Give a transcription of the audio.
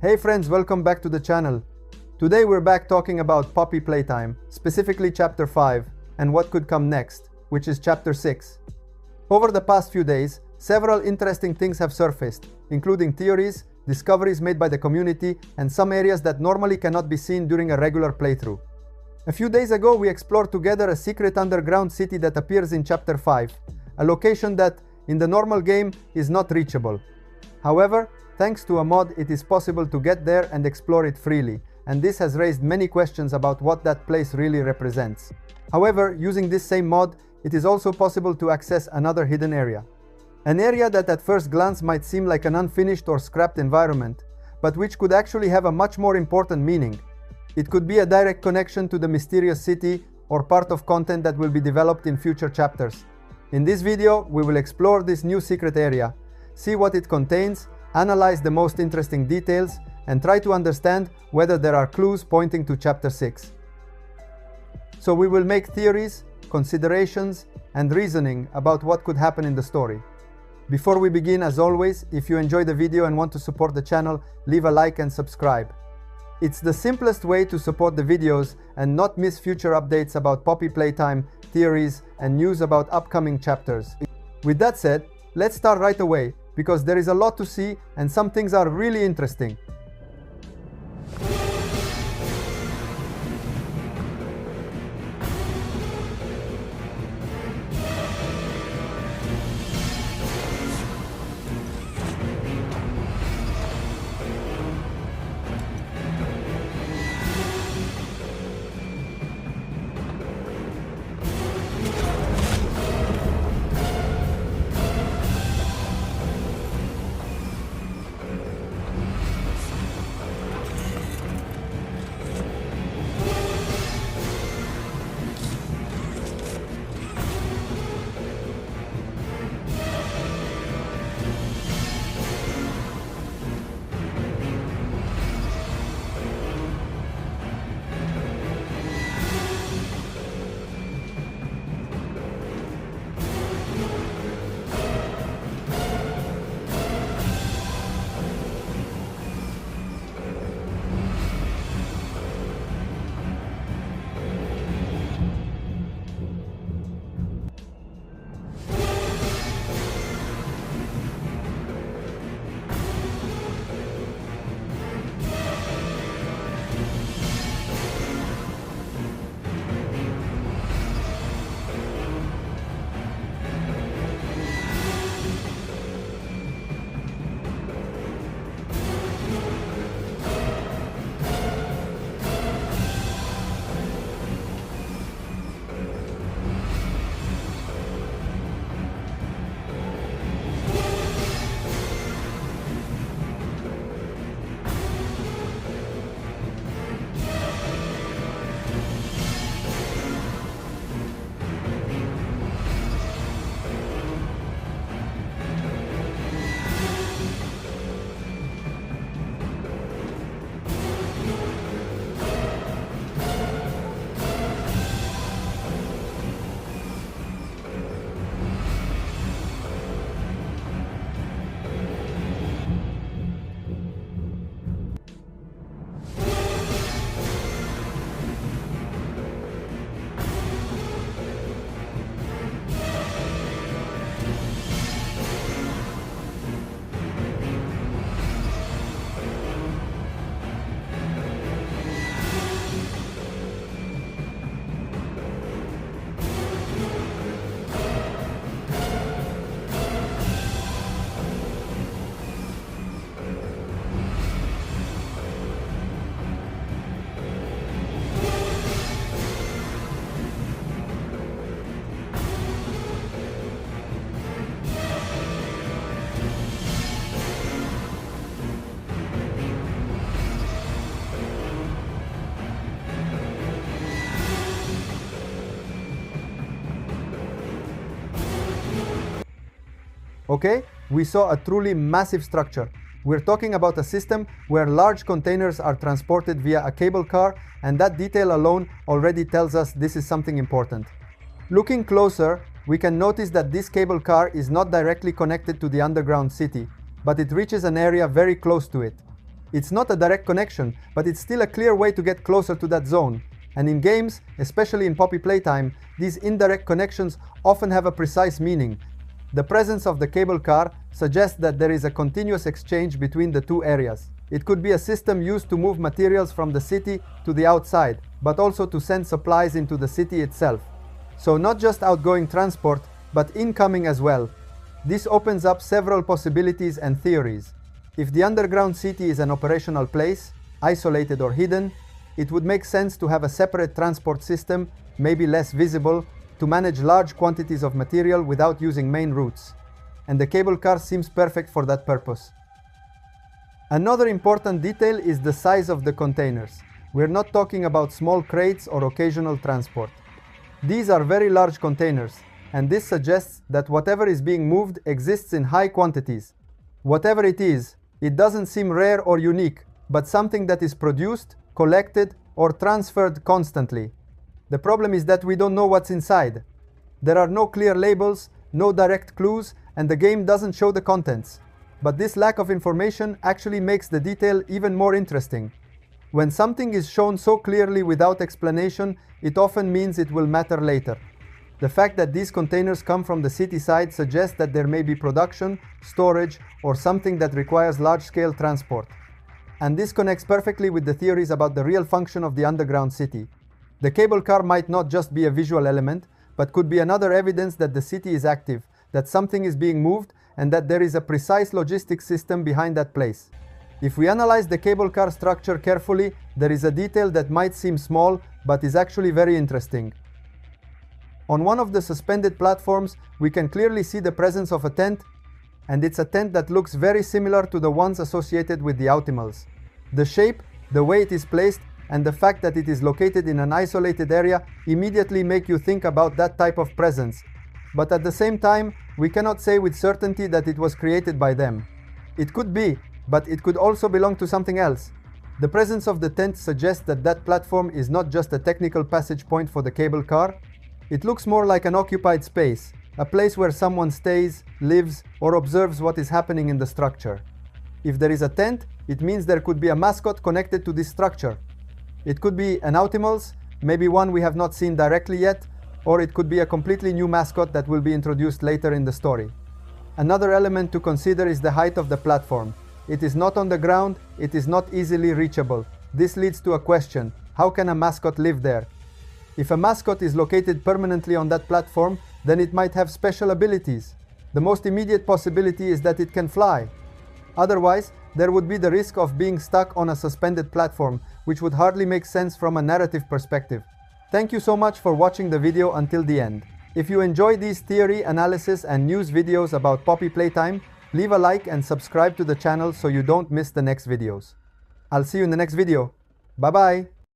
Hey friends, welcome back to the channel. Today we're back talking about Poppy Playtime, specifically Chapter 5, and what could come next, which is Chapter 6. Over the past few days, several interesting things have surfaced, including theories, discoveries made by the community, and some areas that normally cannot be seen during a regular playthrough. A few days ago, we explored together a secret underground city that appears in Chapter 5, a location that, in the normal game, is not reachable. However, thanks to a mod, it is possible to get there and explore it freely, and this has raised many questions about what that place really represents. However, using this same mod, it is also possible to access another hidden area. An area that at first glance might seem like an unfinished or scrapped environment, but which could actually have a much more important meaning. It could be a direct connection to the mysterious city or part of content that will be developed in future chapters. In this video, we will explore this new secret area, see what it contains, analyze the most interesting details, and try to understand whether there are clues pointing to Chapter 6. So we will make theories, considerations, and reasoning about what could happen in the story. Before we begin, as always, if you enjoy the video and want to support the channel, leave a like and subscribe. It's the simplest way to support the videos and not miss future updates about Poppy Playtime, theories, and news about upcoming chapters. With that said, let's start right away, because there is a lot to see and some things are really interesting. Okay, we saw a truly massive structure. We're talking about a system where large containers are transported via a cable car, and that detail alone already tells us this is something important. Looking closer, we can notice that this cable car is not directly connected to the underground city, but it reaches an area very close to it. It's not a direct connection, but it's still a clear way to get closer to that zone. And in games, especially in Poppy Playtime, these indirect connections often have a precise meaning. The presence of the cable car suggests that there is a continuous exchange between the two areas. It could be a system used to move materials from the city to the outside, but also to send supplies into the city itself. So not just outgoing transport, but incoming as well. This opens up several possibilities and theories. If the underground city is an operational place, isolated or hidden, it would make sense to have a separate transport system, maybe less visible, to manage large quantities of material without using main routes. And the cable car seems perfect for that purpose. Another important detail is the size of the containers. We're not talking about small crates or occasional transport. These are very large containers, and this suggests that whatever is being moved exists in high quantities. Whatever it is, it doesn't seem rare or unique, but something that is produced, collected, or transferred constantly. The problem is that we don't know what's inside. There are no clear labels, no direct clues, and the game doesn't show the contents. But this lack of information actually makes the detail even more interesting. When something is shown so clearly without explanation, it often means it will matter later. The fact that these containers come from the city side suggests that there may be production, storage, or something that requires large-scale transport. And this connects perfectly with the theories about the real function of the underground city. The cable car might not just be a visual element, but could be another evidence that the city is active, that something is being moved, and that there is a precise logistics system behind that place. If we analyze the cable car structure carefully, there is a detail that might seem small, but is actually very interesting. On one of the suspended platforms, we can clearly see the presence of a tent, and it's a tent that looks very similar to the ones associated with the Autimals. The shape, the way it is placed, and the fact that it is located in an isolated area immediately make you think about that type of presence. But at the same time, we cannot say with certainty that it was created by them. It could be, but it could also belong to something else. The presence of the tent suggests that that platform is not just a technical passage point for the cable car. It looks more like an occupied space, a place where someone stays, lives, or observes what is happening in the structure. If there is a tent, it means there could be a mascot connected to this structure. It could be an Autimals, maybe one we have not seen directly yet, or it could be a completely new mascot that will be introduced later in the story. Another element to consider is the height of the platform. It is not on the ground, it is not easily reachable. This leads to a question: how can a mascot live there? If a mascot is located permanently on that platform, then it might have special abilities. The most immediate possibility is that it can fly. Otherwise, there would be the risk of being stuck on a suspended platform, which would hardly make sense from a narrative perspective. Thank you so much for watching the video until the end. If you enjoy these theory, analysis, and news videos about Poppy Playtime, leave a like and subscribe to the channel so you don't miss the next videos. I'll see you in the next video. Bye bye!